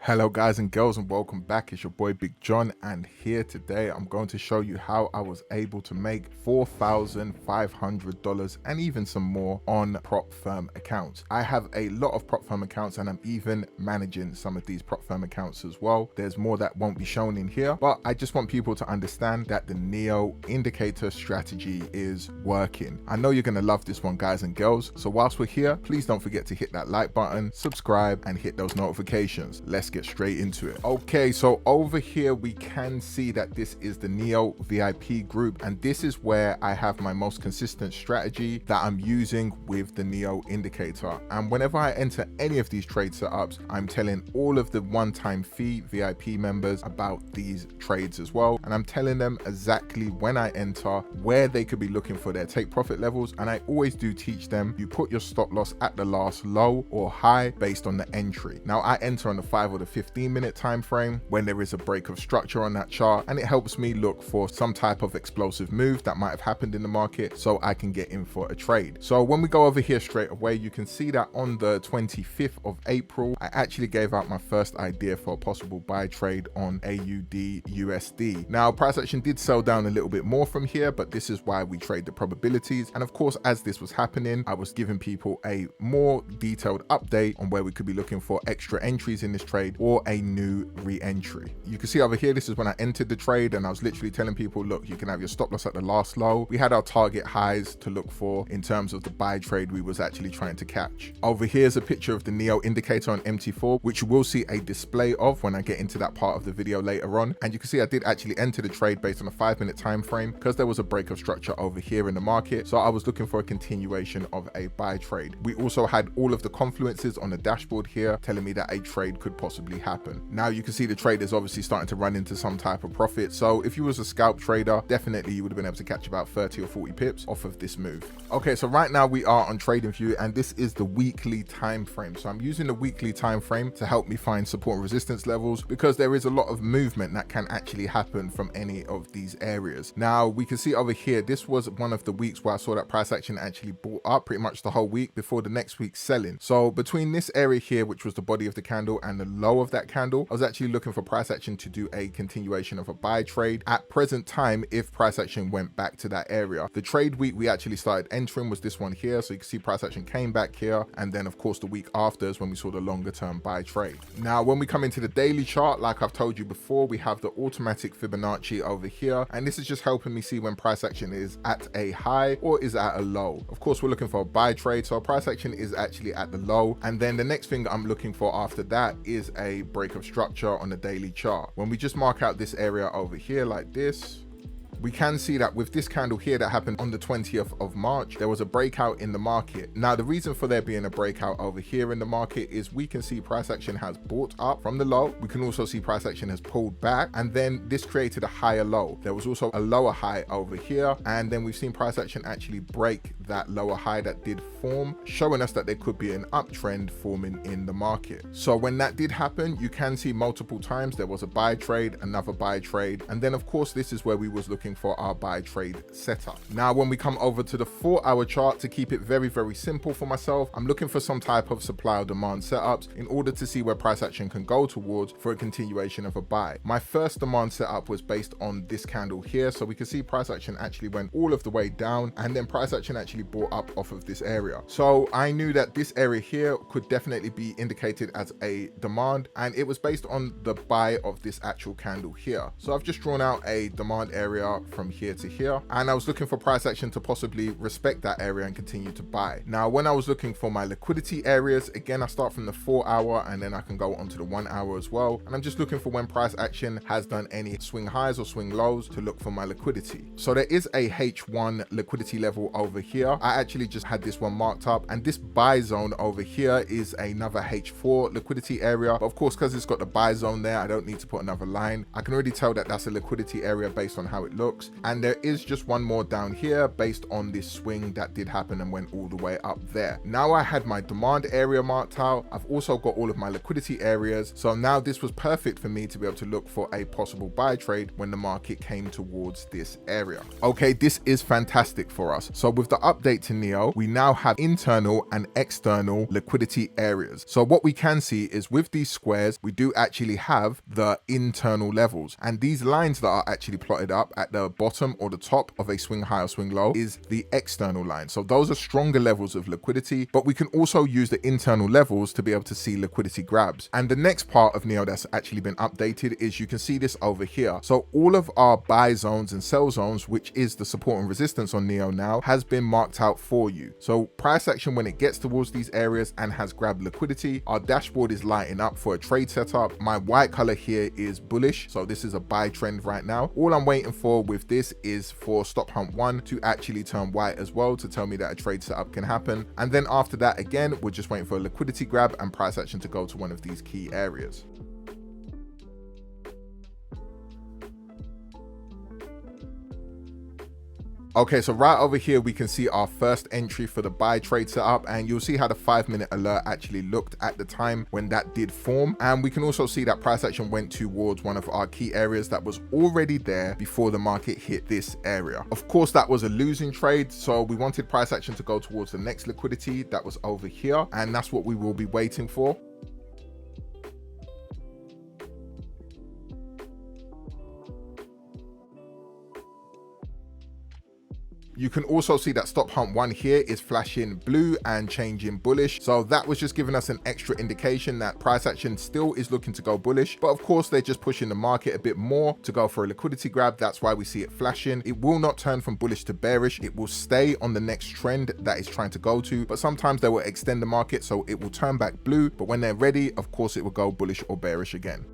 Hello guys and girls and welcome back. It's your boy Big John, and here today I'm going to show you how I was able to make $4,500 and even some more on prop firm accounts. I have a lot of prop firm accounts and I'm even managing some of these prop firm accounts as well. There's more that won't be shown in here, but I just want people to understand that the Neo indicator strategy is working. I know you're going to love this one, guys and girls. So whilst we're here, please don't forget to hit that like button, subscribe and hit those notifications. Let's get straight into it. Okay, so over here we can see that this is the Neo VIP group, and this is where I have my most consistent strategy that I'm using with the Neo indicator. And whenever I enter any of these trade setups, I'm telling all of the one-time fee VIP members about these trades as well, and I'm telling them exactly when I enter where they could be looking for their take profit levels. And I always do teach them, you put your stop loss at the last low or high based on the entry. Now I enter on the 5 or the 15-minute time frame when there is a break of structure on that chart, and it helps me look for some type of explosive move that might have happened in the market so I can get in for a trade. So when we go over here straight away, you can see that on the 25th of April I actually gave out my first idea for a possible buy trade on AUD USD. Now price action did sell down a little bit more from here, but this is why we trade the probabilities. And of course, as this was happening, I was giving people a more detailed update on where we could be looking for extra entries in this trade or a new re-entry. You can see over here, this is when I entered the trade, and I was literally telling people, look, you can have your stop loss at the last low. We had our target highs to look for in terms of the buy trade we was actually trying to catch. Over here is a picture of the Neo indicator on MT4, which you will see a display of when I get into that part of the video later on. And you can see I did actually enter the trade based on a 5-minute time frame because there was a break of structure over here in the market. So I was looking for a continuation of a buy trade. We also had all of the confluences on the dashboard here telling me that a trade could possibly happen. Now you can see the trade is obviously starting to run into some type of profit. So if you was a scalp trader, definitely you would have been able to catch about 30 or 40 pips off of this move. Okay, so right now we are on TradingView, and this is the weekly time frame. So I'm using the weekly time frame to help me find support and resistance levels, because there is a lot of movement that can actually happen from any of these areas. Now we can see over here, this was one of the weeks where I saw that price action actually bought up pretty much the whole week before the next week's selling. So between this area here, which was the body of the candle, and the low of that candle, I was actually looking for price action to do a continuation of a buy trade at present time if price action went back to that area. The trade week we actually started entering was this one here, so you can see price action came back here, and then of course the week after is when we saw the longer term buy trade. Now when we come into the daily chart, like I've told you before, we have the automatic Fibonacci over here, and this is just helping me see when price action is at a high or is at a low. Of course we're looking for a buy trade, so price action is actually at the low, and then the next thing I'm looking for after that is a break of structure on the daily chart. When we just mark out this area over here like this, we can see that with this candle here that happened on the 20th of March, there was a breakout in the market. Now, the reason for there being a breakout over here in the market is we can see price action has bought up from the low. We can also see price action has pulled back, and then this created a higher low. There was also a lower high over here, and then we've seen price action actually break that lower high that did form, showing us that there could be an uptrend forming in the market. So when that did happen, you can see multiple times there was a buy trade, another buy trade, and then of course this is where we was looking for our buy trade setup. Now when we come over to the 4-hour chart, to keep it very simple for myself, I'm looking for some type of supply or demand setups in order to see where price action can go towards for a continuation of a buy. My first demand setup was based on this candle here, so we can see price action actually went all of the way down, and then price action actually bought up off of this area. So I knew that this area here could definitely be indicated as a demand, and it was based on the buy of this actual candle here. So I've just drawn out a demand area from here to here, and I was looking for price action to possibly respect that area and continue to buy. Now when I was looking for my liquidity areas, again I start from the 4-hour and then I can go onto the 1-hour as well, and I'm just looking for when price action has done any swing highs or swing lows to look for my liquidity. So there is a H1 liquidity level over here. I actually just had this one marked up, and this buy zone over here is another H4 liquidity area, but of course because it's got the buy zone there, I don't need to put another line. I can already tell that that's a liquidity area based on how it looks. looks. And there is just one more down here based on this swing that did happen and went all the way up there. Now I had my demand area marked out. I've also got all of my liquidity areas. So now this was perfect for me to be able to look for a possible buy trade when the market came towards this area. Okay, this is fantastic for us. So with the update to Neo, we now have internal and external liquidity areas. So what we can see is with these squares, we do actually have the internal levels, and these lines that are actually plotted up at the bottom or the top of a swing high or swing low is the external line. So those are stronger levels of liquidity, but we can also use the internal levels to be able to see liquidity grabs. And the next part of Neo that's actually been updated is you can see this over here. So all of our buy zones and sell zones, which is the support and resistance on Neo now, has been marked out for you. So price action, when it gets towards these areas and has grabbed liquidity, our dashboard is lighting up for a trade setup. My white color here is bullish, so this is a buy trend right now. All I'm waiting for with this is for stop hunt 1 to actually turn white as well to tell me that a trade setup can happen. And then after that, again, we're just waiting for a liquidity grab and price action to go to one of these key areas. Okay, so right over here, we can see our first entry for the buy trade setup, and you'll see how the 5-minute alert actually looked at the time when that did form. And we can also see that price action went towards one of our key areas that was already there before the market hit this area. Of course, that was a losing trade, so we wanted price action to go towards the next liquidity that was over here, and that's what we will be waiting for. You can also see that stop hunt 1 here is flashing blue and changing bullish. So that was just giving us an extra indication that price action still is looking to go bullish. But of course, they're just pushing the market a bit more to go for a liquidity grab. That's why we see it flashing. It will not turn from bullish to bearish. It will stay on the next trend that it's trying to go to. But sometimes they will extend the market, so it will turn back blue. But when they're ready, of course, it will go bullish or bearish again.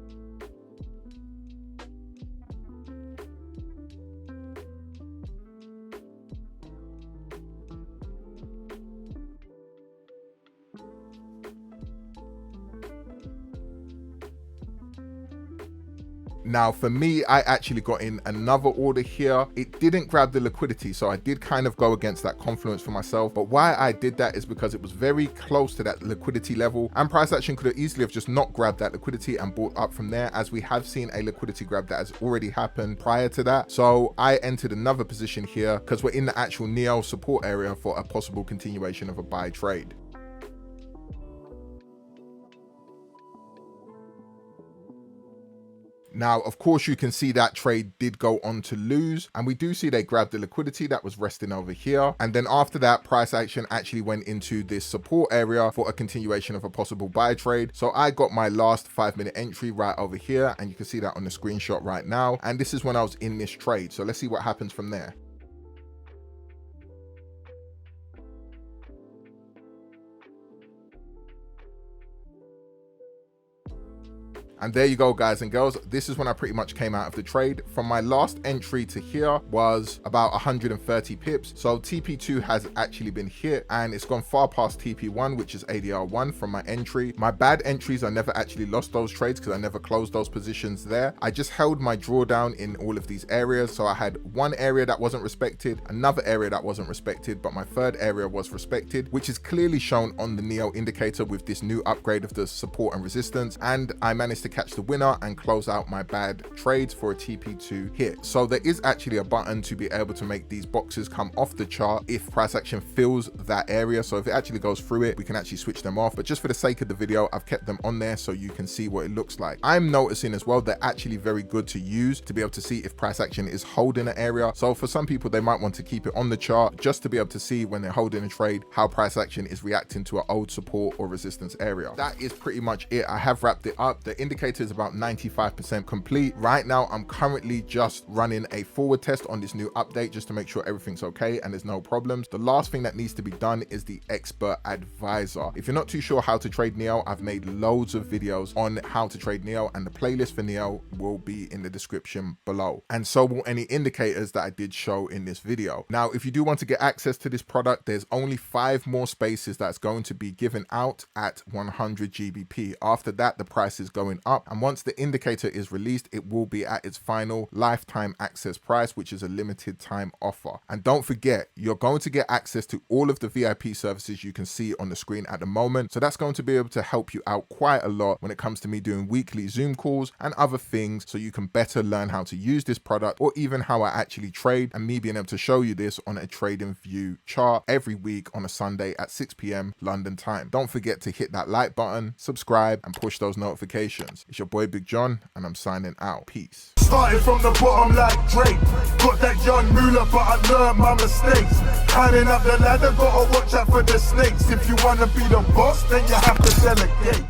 Now for me, I actually got in another order here. It didn't grab the liquidity, so I did kind of go against that confluence for myself. But why I did that is because it was very close to that liquidity level, and price action could have easily have just not grabbed that liquidity and bought up from there, as we have seen a liquidity grab that has already happened prior to that. So I entered another position here because we're in the actual Neo support area for a possible continuation of a buy trade. Now, of course, you can see that trade did go on to lose, and we do see they grabbed the liquidity that was resting over here. And then after that, price action actually went into this support area for a continuation of a possible buy trade. So I got my last 5-minute entry right over here, and you can see that on the screenshot right now. And this is when I was in this trade. So let's see what happens from there. And there you go, guys and girls. This is when I pretty much came out of the trade. From my last entry to here was about 130 pips. So TP2 has actually been hit, and it's gone far past TP1, which is ADR1 from my entry. My bad entries, I never actually lost those trades because I never closed those positions there. I just held my drawdown in all of these areas. So I had one area that wasn't respected, another area that wasn't respected, but my third area was respected, which is clearly shown on the Neo indicator with this new upgrade of the support and resistance. And I managed to catch the winner and close out my bad trades for a TP2 hit. So there is actually a button to be able to make these boxes come off the chart if price action fills that area. So if it actually goes through it, we can actually switch them off. But just for the sake of the video, I've kept them on there so you can see what it looks like. I'm noticing as well, they're actually very good to use to be able to see if price action is holding an area. So for some people, they might want to keep it on the chart just to be able to see when they're holding a trade, how price action is reacting to an old support or resistance area. That is pretty much it. I have wrapped it up. The indicator is about 95% complete. Right now, I'm currently just running a forward test on this new update just to make sure everything's okay and there's no problems. The last thing that needs to be done is the expert advisor. If you're not too sure how to trade Neo, I've made loads of videos on how to trade Neo, and the playlist for Neo will be in the description below. And so will any indicators that I did show in this video. Now, if you do want to get access to this product, there's only 5 more spaces that's going to be given out at 100 GBP. After that, the price is going up. And once the indicator is released, it will be at its final lifetime access price, which is a limited time offer. And don't forget, you're going to get access to all of the VIP services you can see on the screen at the moment. So that's going to be able to help you out quite a lot when it comes to me doing weekly Zoom calls and other things, so you can better learn how to use this product, or even how I actually trade, and me being able to show you this on a trading view chart every week on a Sunday at 6 p.m. London time. Don't forget to hit that like button, subscribe, and push those notifications. It's your boy Big John, and I'm signing out. Peace. Started from the bottom like Drake. Got that young moolah, but I learned my mistakes. Climbing up the ladder, gotta watch out for the snakes. If you wanna be the boss, then you have to delegate.